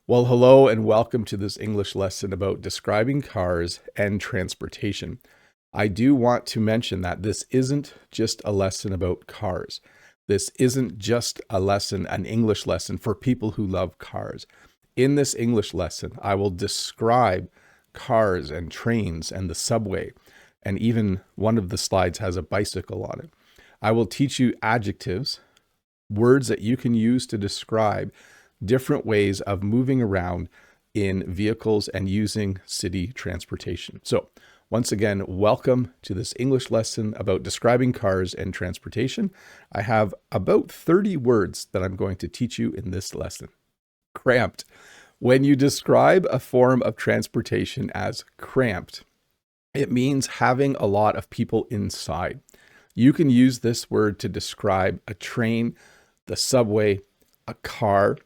Well, hello and welcome to this English lesson about describing cars and transportation. I do want to mention that this isn't just a lesson about cars. This isn't just an English lesson for people who love cars. In this English lesson, I will describe cars and trains and the subway, and even one of the slides has a bicycle on it. I will teach you adjectives, words that you can use to describe different ways of moving around in vehicles and using city transportation. So once again, welcome to this English lesson about describing cars and transportation. I have about 30 words that I'm going to teach you in this lesson. Cramped. When you describe a form of transportation as cramped, it means having a lot of people inside. You can use this word to describe a train, the subway, a car.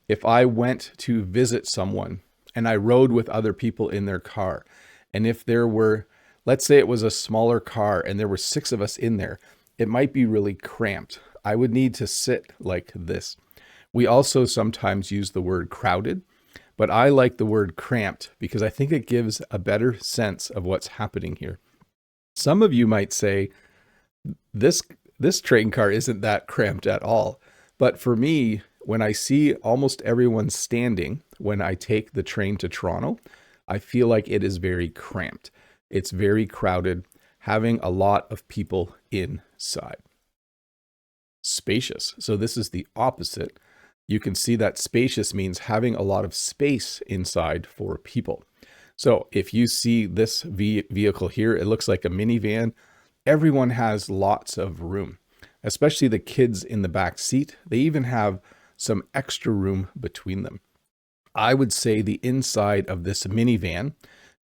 If I went to visit someone and I rode with other people in their car, and if there were, let's say it was a smaller car and there were 6 of us in there, it might be really cramped. I would need to sit like this. We also sometimes use the word crowded, but I like the word cramped because I think it gives a better sense of what's happening here. Some of you might say, this train car isn't that cramped at all. But for me, when I see almost everyone standing when I take the train to Toronto, I feel like it is very cramped. It's very crowded, having a lot of people inside. Spacious. So this is the opposite. You can see that spacious means having a lot of space inside for people. So if you see this vehicle here, it looks like a minivan. Everyone has lots of room, especially the kids in the back seat. They even have some extra room between them. I would say the inside of this minivan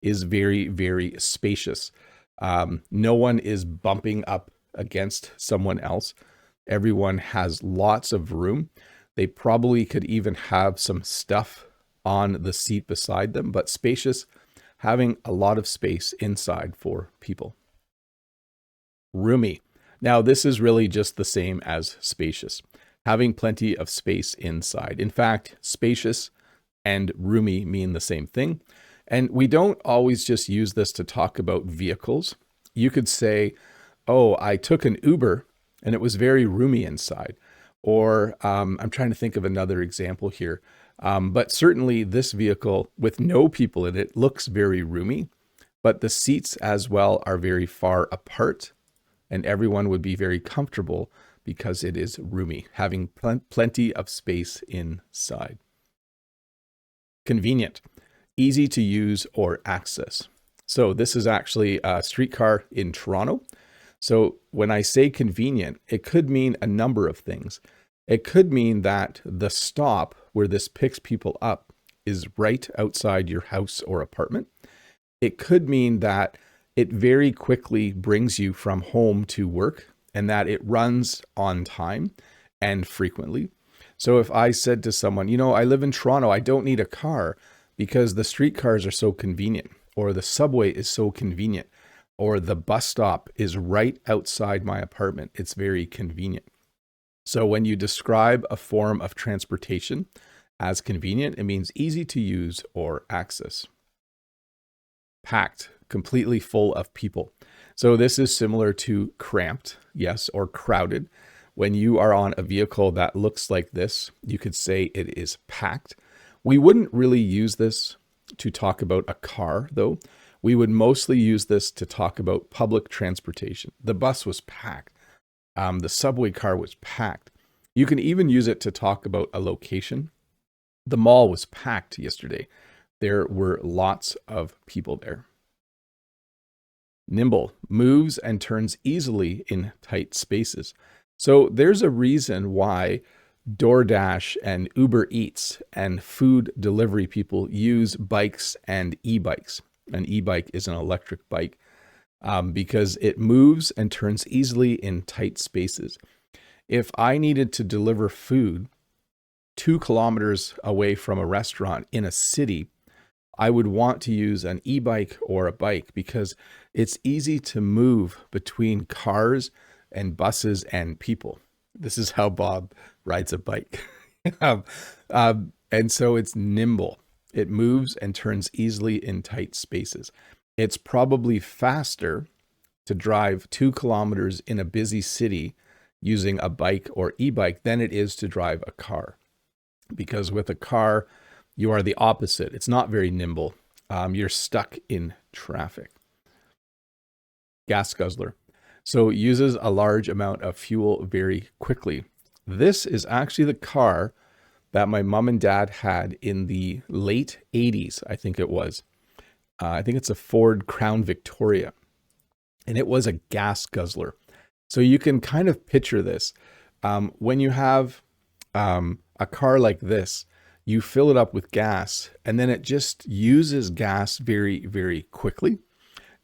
is very, very spacious. No one is bumping up against someone else. Everyone has lots of room. They probably could even have some stuff on the seat beside them, but spacious, having a lot of space inside for people. Roomy. Now, this is really just the same as spacious, having plenty of space inside. In fact, spacious and roomy mean the same thing. And we don't always just use this to talk about vehicles. You could say, oh, I took an Uber and it was very roomy inside. Or I'm trying to think of another example here. But certainly this vehicle with no people in it looks very roomy, but the seats as well are very far apart. And everyone would be very comfortable because it is roomy, having plenty of space inside. Convenient, easy to use or access. So this is actually a streetcar in Toronto. So when I say convenient, it could mean a number of things. It could mean that the stop where this picks people up is right outside your house or apartment. It could mean that it very quickly brings you from home to work and that it runs on time and frequently. So if I said to someone, I live in Toronto, I don't need a car because the streetcars are so convenient, or the subway is so convenient, or the bus stop is right outside my apartment. It's very convenient. So when you describe a form of transportation as convenient, it means easy to use or access. Packed, completely full of people. So this is similar to cramped, yes, or crowded. When you are on a vehicle that looks like this, you could say it is packed. We wouldn't really use this to talk about a car, though. We would mostly use this to talk about public transportation. The bus was packed. The subway car was packed. You can even use it to talk about a location. The mall was packed yesterday. There were lots of people there. Nimble, moves and turns easily in tight spaces. So there's a reason why DoorDash and Uber Eats and food delivery people use bikes and e-bikes. An e-bike is an electric bike because it moves and turns easily in tight spaces. If I needed to deliver food 2 kilometers away from a restaurant in a city, I would want to use an e-bike or a bike because it's easy to move between cars and buses and people. This is how Bob rides a bike. And so it's nimble. It moves and turns easily in tight spaces. It's probably faster to drive 2 kilometers in a busy city using a bike or e-bike than it is to drive a car. Because with a car, you are the opposite. It's not very nimble. You're stuck in traffic. Gas guzzler. So it uses a large amount of fuel very quickly. This is actually the car that my mom and dad had in the late 80s, I think it was. I think it's a Ford Crown Victoria. And it was a gas guzzler. So you can kind of picture this. When you have a car like this, you fill it up with gas and then it just uses gas very, very quickly.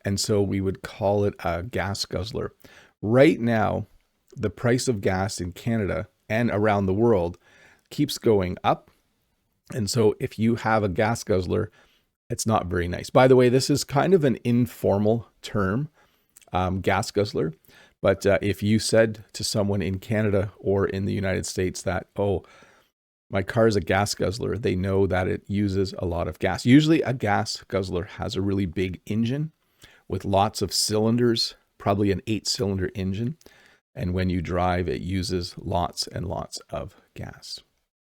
And so we would call it a gas guzzler. Right now, the price of gas in Canada and around the world keeps going up. And so if you have a gas guzzler, it's not very nice. By the way, this is kind of an informal term, gas guzzler. But if you said to someone in Canada or in the United States that, oh, my car is a gas guzzler, they know that it uses a lot of gas. Usually a gas guzzler has a really big engine with lots of cylinders, probably an 8-cylinder engine. And when you drive, it uses lots and lots of gas,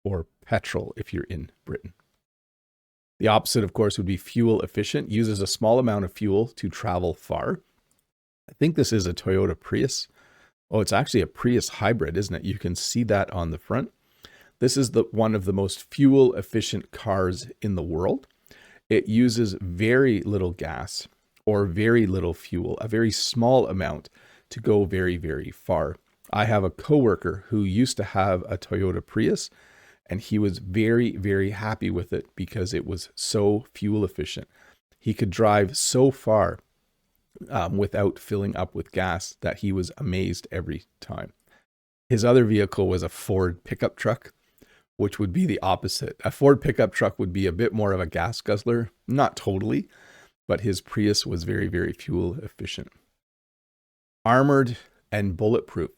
or petrol if you're in Britain. The opposite, of course, would be fuel efficient, uses a small amount of fuel to travel far. I think this is a Toyota Prius. Oh, it's actually a Prius hybrid, isn't it? You can see that on the front. This is one of the most fuel efficient cars in the world. It uses very little gas or very little fuel, a very small amount to go very, very far. I have a coworker who used to have a Toyota Prius, and he was very, very happy with it because it was so fuel efficient. He could drive so far without filling up with gas that he was amazed every time. His other vehicle was a Ford pickup truck, which would be the opposite. A Ford pickup truck would be a bit more of a gas guzzler, not totally, but his Prius was very, very fuel efficient. Armored and bulletproof.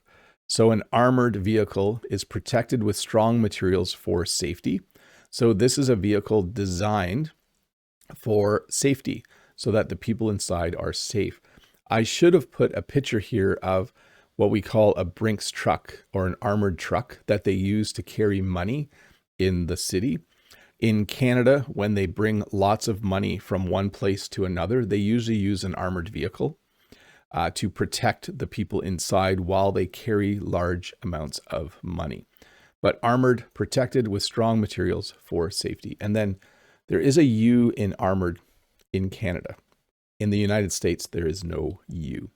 So an armored vehicle is protected with strong materials for safety. So this is a vehicle designed for safety so that the people inside are safe. I should have put a picture here of what we call a Brinks truck or an armored truck that they use to carry money in the city. In Canada, when they bring lots of money from one place to another, they usually use an armored vehicle to protect the people inside while they carry large amounts of money. But armored, protected with strong materials for safety. And then there is a U in armored in Canada. In the United States, there is no U.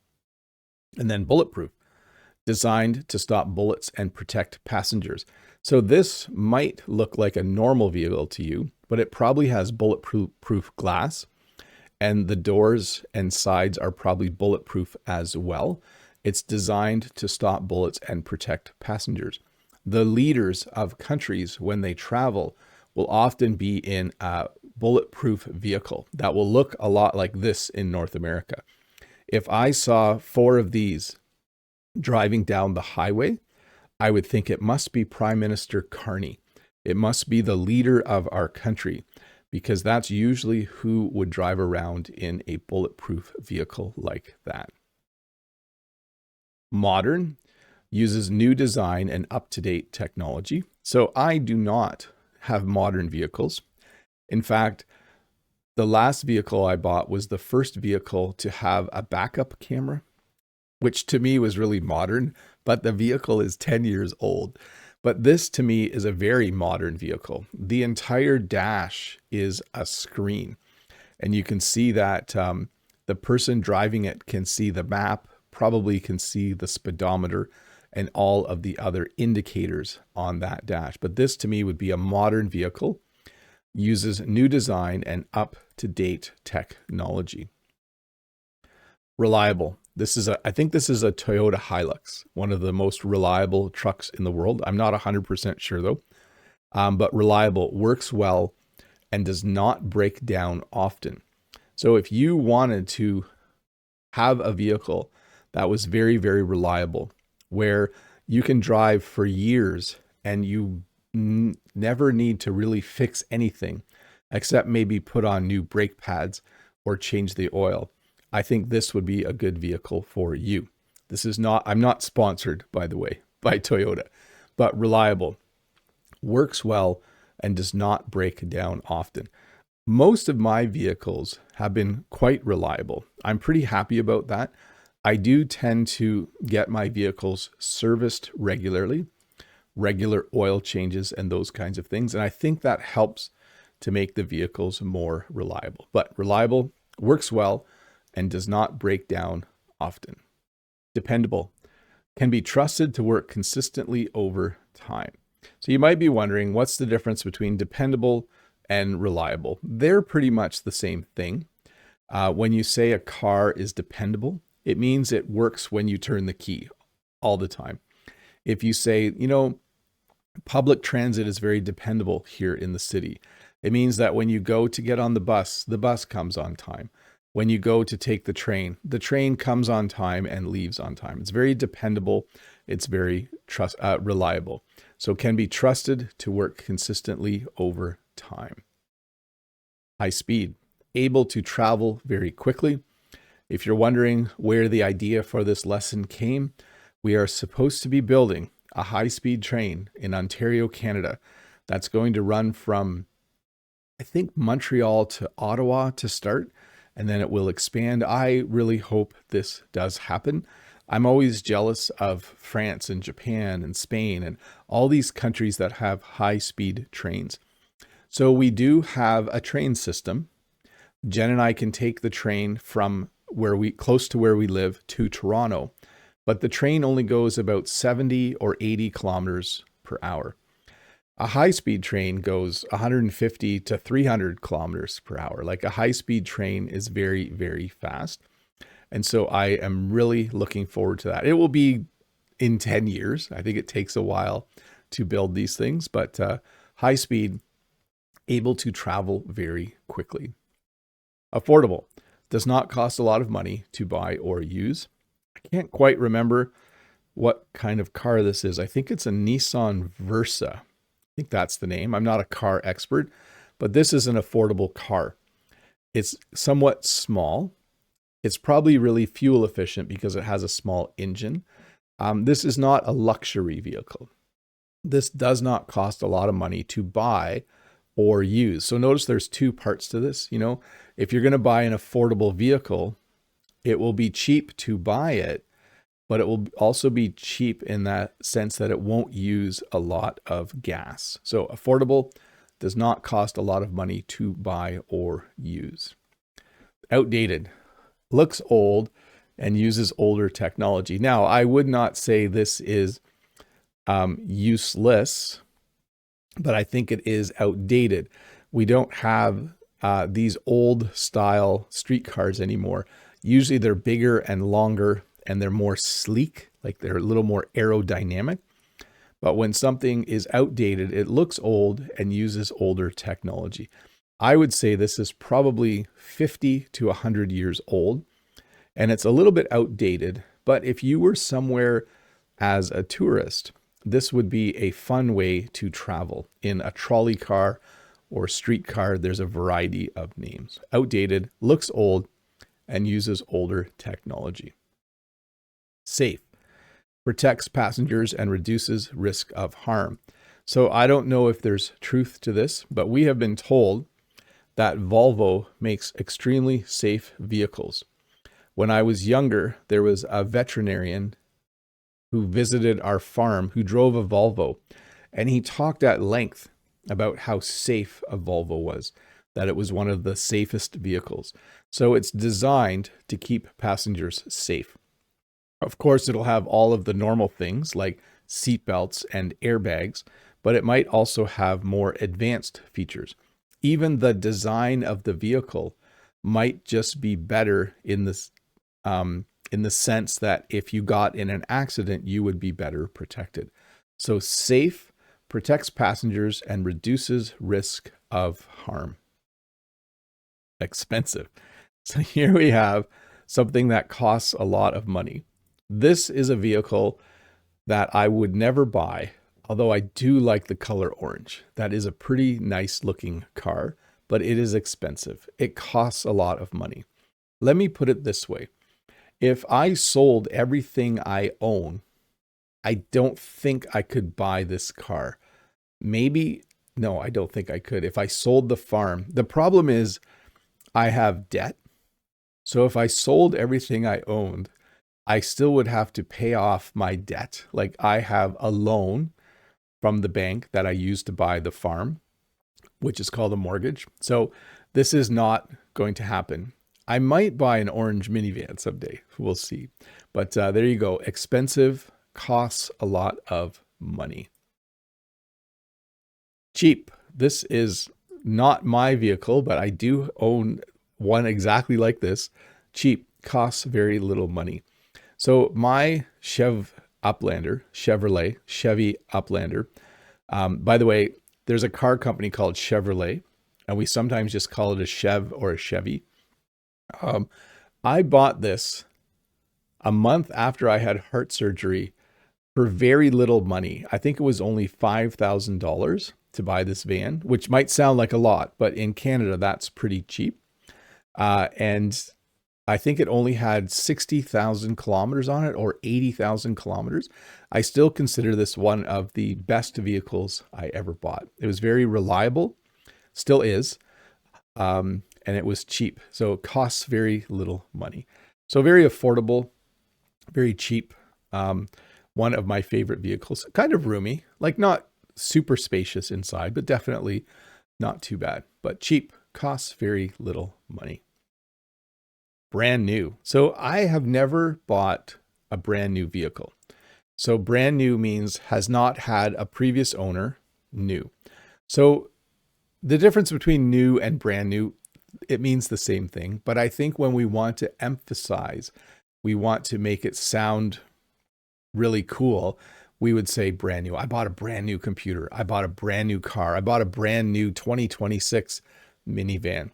And then bulletproof, designed to stop bullets and protect passengers. So this might look like a normal vehicle to you, but it probably has bulletproof glass, and the doors and sides are probably bulletproof as well. It's designed to stop bullets and protect passengers. The leaders of countries, when they travel, will often be in a bulletproof vehicle that will look a lot like this in North America. If I saw 4 of these driving down the highway, I would think it must be Prime Minister Carney. It must be the leader of our country, because that's usually who would drive around in a bulletproof vehicle like that. Modern uses new design and up-to-date technology. So I do not have modern vehicles. In fact, the last vehicle I bought was the first vehicle to have a backup camera, which to me was really modern, but the vehicle is 10 years old. But this to me is a very modern vehicle. The entire dash is a screen, and you can see that the person driving it can see the map, probably can see the speedometer and all of the other indicators on that dash. But this to me would be a modern vehicle, uses new design and up-to-date technology. Reliable. I think this is a Toyota Hilux, one of the most reliable trucks in the world. I'm not 100% sure though, but reliable, works well, and does not break down often. So if you wanted to have a vehicle that was very, very reliable, where you can drive for years and you never need to really fix anything except maybe put on new brake pads or change the oil, I think this would be a good vehicle for you. This is not, I'm not sponsored, by the way, by Toyota, but reliable, works well, and does not break down often. Most of my vehicles have been quite reliable. I'm pretty happy about that. I do tend to get my vehicles serviced regularly, regular oil changes and those kinds of things. And I think that helps to make the vehicles more reliable. But reliable, works well, and does not break down often. Dependable, can be trusted to work consistently over time. So you might be wondering, what's the difference between dependable and reliable? They're pretty much the same thing. When you say a car is dependable, it means it works when you turn the key all the time. If you say, public transit is very dependable here in the city, it means that when you go to get on the bus comes on time. When you go to take the train comes on time and leaves on time. It's very dependable. It's very reliable. So can be trusted to work consistently over time. High speed, able to travel very quickly. If you're wondering where the idea for this lesson came, we are supposed to be building a high-speed train in Ontario, Canada, that's going to run from, I think, Montreal to Ottawa to start, and then it will expand. I really hope this does happen. I'm always jealous of France and Japan and Spain and all these countries that have high-speed trains. So we do have a train system. Jen and I can take the train from close to where we live to Toronto, but the train only goes about 70 or 80 kilometers per hour. A high-speed train goes 150 to 300 kilometers per hour. Like, a high-speed train is very, very fast. And so I am really looking forward to that. It will be in 10 years. I think it takes a while to build these things, but high speed, able to travel very quickly. Affordable, does not cost a lot of money to buy or use. I can't quite remember what kind of car this is. I think it's a Nissan Versa. I think that's the name. I'm not a car expert, but this is an affordable car. It's somewhat small. It's probably really fuel efficient because it has a small engine. This is not a luxury vehicle. This does not cost a lot of money to buy or use. So notice there's two parts to this. If you're going to buy an affordable vehicle, it will be cheap to buy it, but it will also be cheap in that sense that it won't use a lot of gas. So affordable, does not cost a lot of money to buy or use. Outdated, looks old and uses older technology. Now, I would not say this is useless, but I think it is outdated. We don't have these old style streetcars anymore. Usually they're bigger and longer and they're more sleek, like they're a little more aerodynamic. But when something is outdated, it looks old and uses older technology. I would say this is probably 50 to 100 years old, and it's a little bit outdated. But if you were somewhere as a tourist, this would be a fun way to travel in a trolley car or streetcar. There's a variety of names. Outdated, looks old, and uses older technology. Safe, protects passengers and reduces risk of harm. So I don't know if there's truth to this, but we have been told that Volvo makes extremely safe vehicles. When I was younger, there was a veterinarian who visited our farm who drove a Volvo, and he talked at length about how safe a Volvo was, that it was one of the safest vehicles. So it's designed to keep passengers safe. Of course, it'll have all of the normal things like seat belts and airbags, but it might also have more advanced features. Even the design of the vehicle might just be better in the sense that if you got in an accident, you would be better protected. So safe, protects passengers, and reduces risk of harm. Expensive. So here we have something that costs a lot of money. This is a vehicle that I would never buy although I do like the color orange. That is a pretty nice looking car, but it is expensive. It costs a lot of money. Let me put it this way. If I sold everything I own, I don't think I could buy this car. Maybe, no, I don't think I could. If I sold the farm, the problem is I have debt. So if I sold everything I owned, I still would have to pay off my debt. Like I have a loan from the bank that I used to buy the farm, which is called a mortgage. So this is not going to happen. I might buy an orange minivan someday. We'll see. But there you go. Expensive, costs a lot of money. Cheap. This is not my vehicle, but I do own one exactly like this. Cheap, costs very little money. So my Chevy Uplander. By the way, there's a car company called Chevrolet, and we sometimes just call it a Chev or a Chevy. I bought this a month after I had heart surgery for very little money. I think it was only $5,000 to buy this van, which might sound like a lot, but in Canada, that's pretty cheap. And I think it only had 60,000 kilometers on it, or 80,000 kilometers. I still consider this one of the best vehicles I ever bought. It was very reliable, still is, and it was cheap. So it costs very little money. So very affordable, very cheap. One of my favorite vehicles, kind of roomy, like not super spacious inside, but definitely not too bad, but cheap, costs very little money. Brand new. So I have never bought a brand new vehicle. So brand new means has not had a previous owner, new. So the difference between new and brand new, it means the same thing. But I think when we want to emphasize, we want to make it sound really cool, we would say brand new. I bought a brand new computer. I bought a brand new car. I bought a brand new 2026 minivan.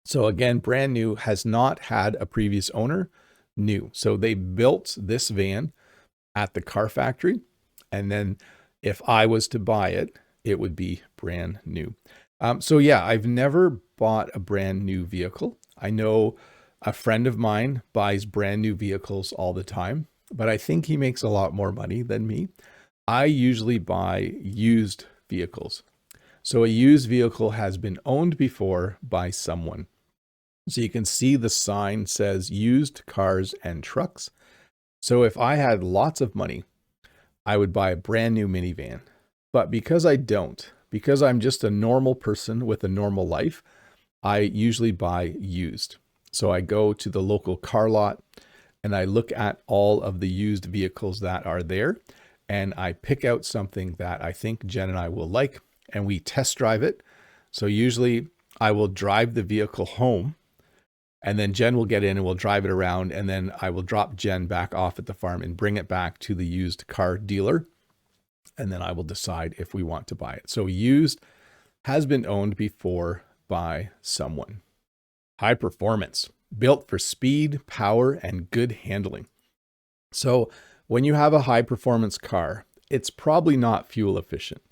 So again, brand new has not had a previous owner, new. So they built this van at the car factory. And then if I was to buy it, it would be brand new. So yeah, I've never bought a brand new vehicle. I know a friend of mine buys brand new vehicles all the time, but I think he makes a lot more money than me. I usually buy used vehicles. So a used vehicle has been owned before by someone. So you can see the sign says used cars and trucks. So if I had lots of money, I would buy a brand new minivan. But because I don't, because I'm just a normal person with a normal life, I usually buy used. So I go to the local car lot and I look at all of the used vehicles that are there, and I pick out something that I think Jen and I will like, and we test drive it. So usually I will drive the vehicle home, and then Jen will get in and we'll drive it around, and then I will drop Jen back off at the farm and bring it back to the used car dealer, and then I will decide if we want to buy it. So used has been owned before by someone. High performance, built for speed, power, and good handling. So when you have a high performance car, it's probably not fuel efficient,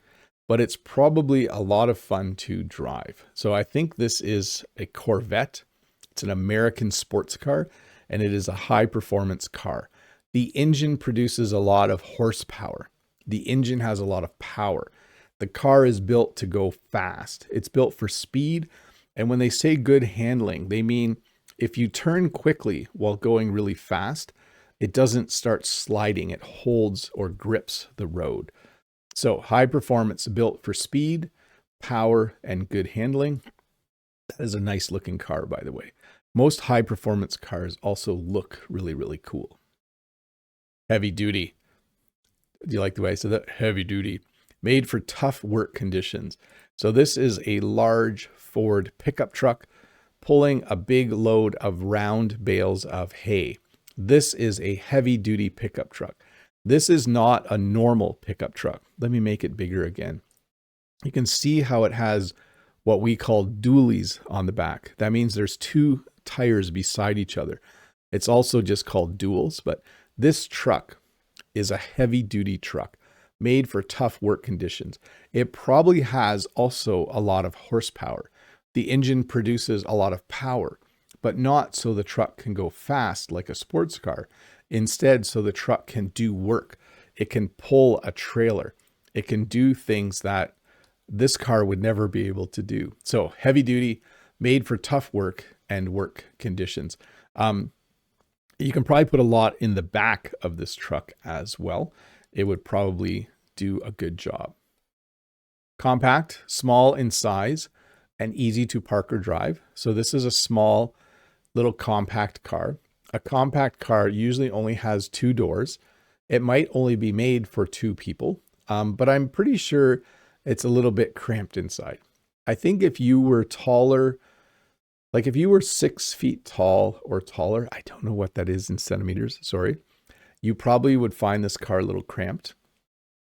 but it's probably a lot of fun to drive. So I think this is a Corvette. It's an American sports car, and it is a high performance car. The engine produces a lot of horsepower. The engine has a lot of power. The car is built to go fast. It's built for speed. And when they say good handling, they mean if you turn quickly while going really fast, it doesn't start sliding. It holds or grips the road. So high performance, built for speed, power, and good handling. That is a nice looking car, by the way. Most high performance cars also look really, really cool. Heavy duty. Do you like the way I said that? Heavy duty. Made for tough work conditions. So this is a large Ford pickup truck pulling a big load of round bales of hay. This is a heavy duty pickup truck. This is not a normal pickup truck. Let me make it bigger again. You can see how it has what we call dualies on the back. That means there's two tires beside each other. It's also just called duals, but this truck is a heavy duty truck made for tough work conditions. It probably has also a lot of horsepower. The engine produces a lot of power, but not so the truck can go fast like a sports car. Instead, so the truck can do work. It can pull a trailer. It can do things that this car would never be able to do. So heavy duty, made for tough work and work conditions. You can probably put a lot in the back of this truck as well. It would probably do a good job. Compact, small in size, and easy to park or drive. So this is a small little compact car. A compact car usually only has 2 doors. It might only be made for 2 people, but I'm pretty sure it's a little bit cramped inside. I think if you were taller, like if you were 6 feet tall or taller, I don't know what that is in centimeters, sorry, you probably would find this car a little cramped.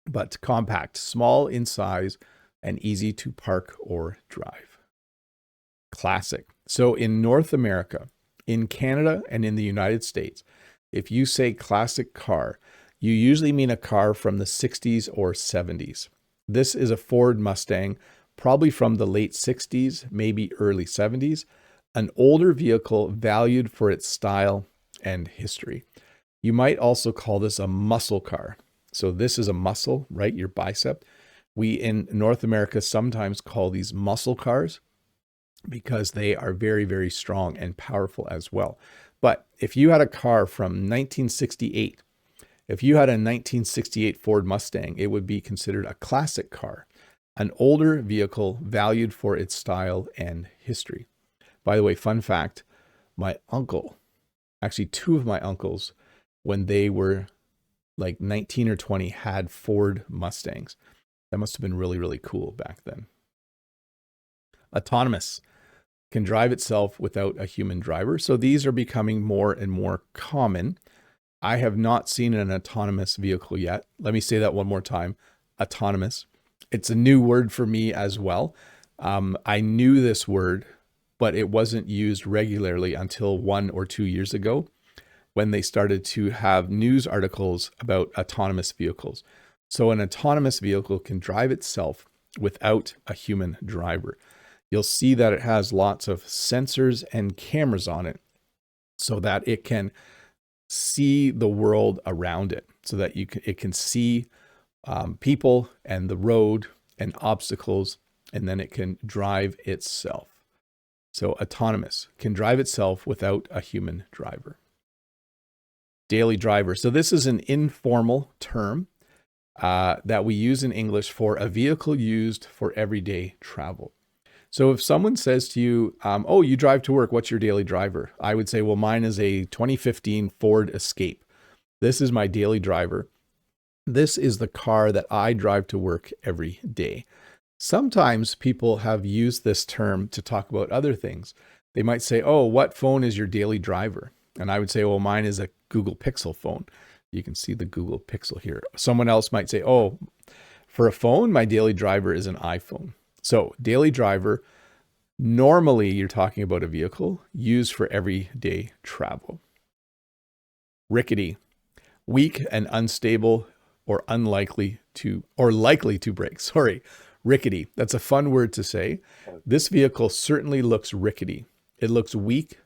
But compact, small in size, and easy to park or drive. Classic. So in North America, in Canada, and in the United States, if you say classic car, you usually mean a car from the 60s or 70s. This is a Ford Mustang, probably from the late 60s, maybe early 70s, an older vehicle valued for its style and history. You might also call this a muscle car. So this is a muscle, right? Your bicep. We in North America sometimes call these muscle cars because they are very, very strong and powerful as well. But if you had a car from 1968, if you had a 1968 Ford Mustang, it would be considered a classic car, an older vehicle valued for its style and history. By the way, fun fact, my uncle, actually 2 of my uncles, when they were like 19 or 20, had Ford Mustangs. That must have been really, really cool back then. Autonomous, can drive itself without a human driver. So these are becoming more and more common. I have not seen an autonomous vehicle yet. Let me say that one more time. Autonomous. It's a new word for me as well. I knew this word, but it wasn't used regularly until 1 or 2 years ago when they started to have news articles about autonomous vehicles. So an autonomous vehicle can drive itself without a human driver. You'll see that it has lots of sensors and cameras on it so that it can see the world around it, so that it can see people and the road and obstacles, and then it can drive itself. So autonomous, can drive itself without a human driver. Daily driver. So this is an informal term that we use in English for a vehicle used for everyday travel. So if someone says to you, oh, you drive to work, what's your daily driver? I would say, well, mine is a 2015 Ford Escape. This is my daily driver. This is the car that I drive to work every day. Sometimes people have used this term to talk about other things. They might say, oh, what phone is your daily driver? And I would say, well, mine is a Google Pixel phone. You can see the Google Pixel here. Someone else might say, oh, for a phone, my daily driver is an iPhone. So daily driver, normally you're talking about a vehicle used for everyday travel. Rickety, weak and unstable or likely to break. Sorry, rickety. That's a fun word to say. This vehicle certainly looks rickety. It looks weak,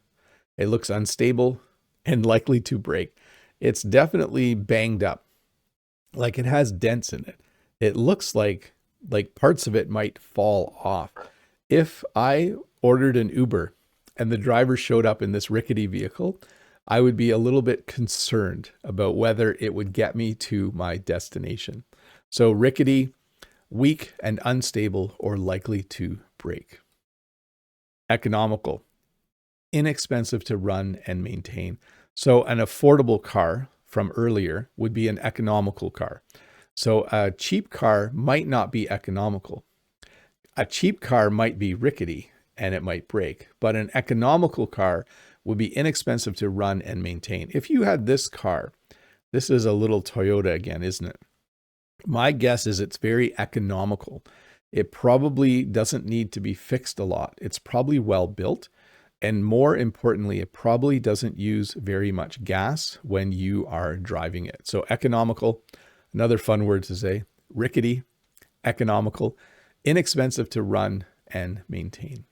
it looks unstable and likely to break. It's definitely banged up, like it has dents in it. It looks like parts of it might fall off. If I ordered an Uber and the driver showed up in this rickety vehicle, I would be a little bit concerned about whether it would get me to my destination. So rickety, weak and unstable or likely to break. Economical, inexpensive to run and maintain. So an affordable car from earlier would be an economical car. So a cheap car might not be economical. A cheap car might be rickety and it might break, but an economical car would be inexpensive to run and maintain. If you had this car, this is a little Toyota again, isn't it? My guess is it's very economical. It probably doesn't need to be fixed a lot. It's probably well built. And more importantly, it probably doesn't use very much gas when you are driving it. So economical, another fun word to say, rickety, economical, inexpensive to run and maintain.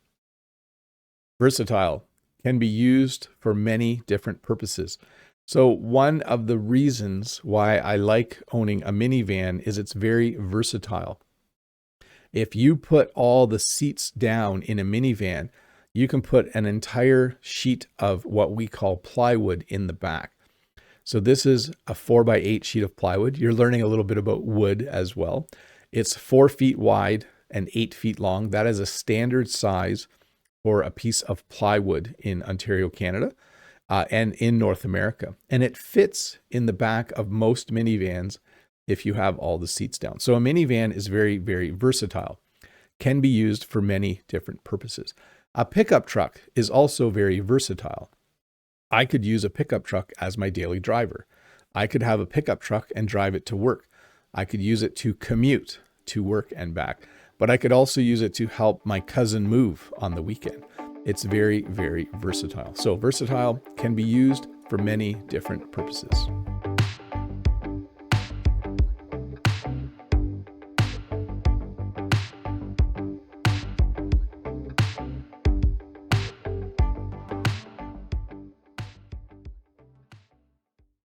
Versatile can be used for many different purposes. So one of the reasons why I like owning a minivan is it's very versatile. If you put all the seats down in a minivan, you can put an entire sheet of what we call plywood in the back. So this is a 4x8 sheet of plywood. You're learning a little bit about wood as well. It's 4 feet wide and 8 feet long. That is a standard size for a piece of plywood in Ontario, Canada, and in North America. And it fits in the back of most minivans if you have all the seats down. So a minivan is very, very versatile, can be used for many different purposes. A pickup truck is also very versatile. I could use a pickup truck as my daily driver. I could have a pickup truck and drive it to work. I could use it to commute to work and back, but I could also use it to help my cousin move on the weekend. It's very, very versatile. So versatile can be used for many different purposes.